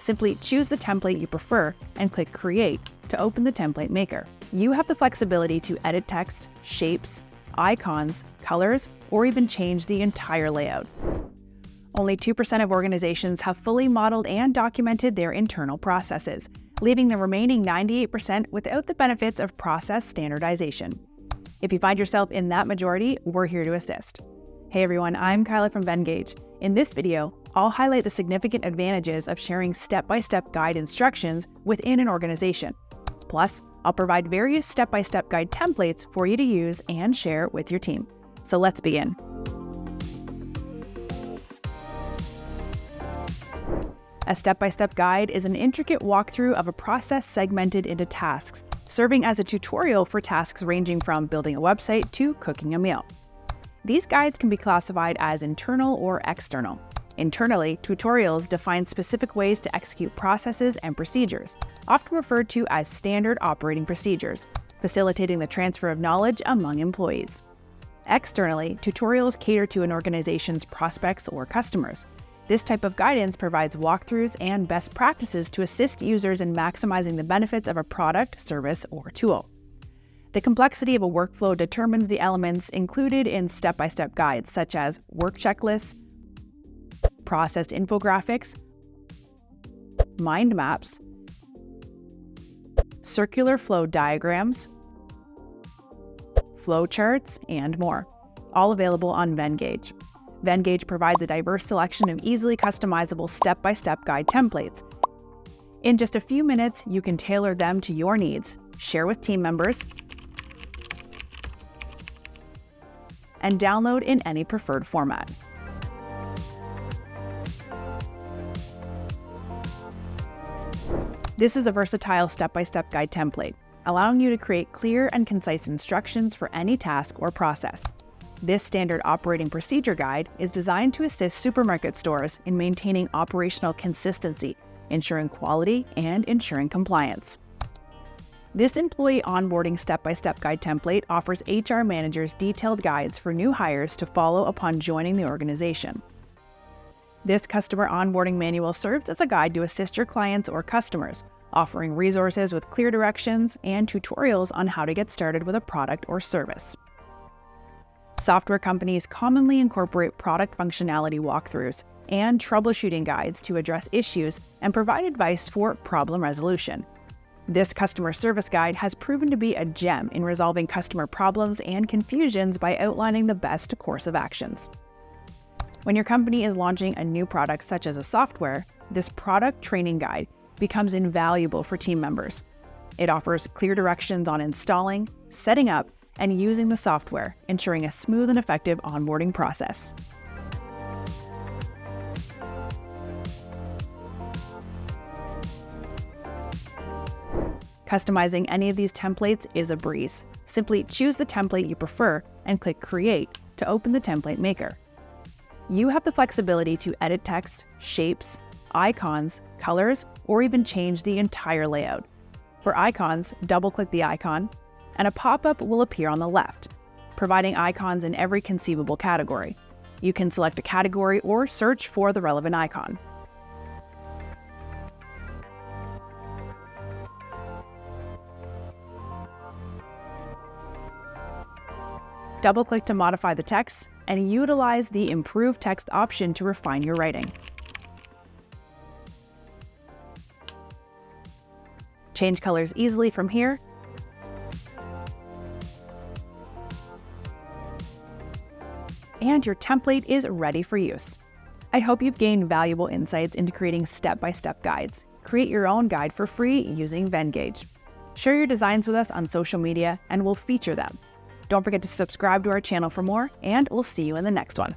Simply choose the template you prefer and click Create to open the template maker. You have the flexibility to edit text, shapes, icons, colors, or even change the entire layout. Only 2% of organizations have fully modeled and documented their internal processes, leaving the remaining 98% without the benefits of process standardization. If you find yourself in that majority, we're here to assist. Hey everyone, I'm Kyla from Venngage. In this video, I'll highlight the significant advantages of sharing step-by-step guide instructions within an organization. Plus, I'll provide various step-by-step guide templates for you to use and share with your team. So let's begin. A step-by-step guide is an intricate walkthrough of a process segmented into tasks, serving as a tutorial for tasks ranging from building a website to cooking a meal. These guides can be classified as internal or external. Internally, tutorials define specific ways to execute processes and procedures, often referred to as standard operating procedures, facilitating the transfer of knowledge among employees. Externally, tutorials cater to an organization's prospects or customers. This type of guidance provides walkthroughs and best practices to assist users in maximizing the benefits of a product, service, or tool. The complexity of a workflow determines the elements included in step-by-step guides, such as work checklists, process infographics, mind maps, circular flow diagrams, flow charts, and more, all available on Venngage. Venngage provides a diverse selection of easily customizable step-by-step guide templates. In just a few minutes, you can tailor them to your needs, share with team members, and download in any preferred format. This is a versatile step-by-step guide template, allowing you to create clear and concise instructions for any task or process. This standard operating procedure guide is designed to assist supermarket stores in maintaining operational consistency, ensuring quality, and ensuring compliance. This employee onboarding step-by-step guide template offers HR managers detailed guides for new hires to follow upon joining the organization. This customer onboarding manual serves as a guide to assist your clients or customers, offering resources with clear directions and tutorials on how to get started with a product or service. Software companies commonly incorporate product functionality walkthroughs and troubleshooting guides to address issues and provide advice for problem resolution. This customer service guide has proven to be a gem in resolving customer problems and confusions by outlining the best course of actions. When your company is launching a new product such as a software, this product training guide becomes invaluable for team members. It offers clear directions on installing, setting up, and using the software, ensuring a smooth and effective onboarding process. Customizing any of these templates is a breeze. Simply choose the template you prefer and click Create to open the template maker. You have the flexibility to edit text, shapes, icons, colors, or even change the entire layout. For icons, double-click the icon, and a pop-up will appear on the left, providing icons in every conceivable category. You can select a category or search for the relevant icon. Double-click to modify the text and utilize the Improve Text option to refine your writing. Change colors easily from here. And your template is ready for use. I hope you've gained valuable insights into creating step-by-step guides. Create your own guide for free using Venngage. Share your designs with us on social media and we'll feature them. Don't forget to subscribe to our channel for more, and we'll see you in the next one.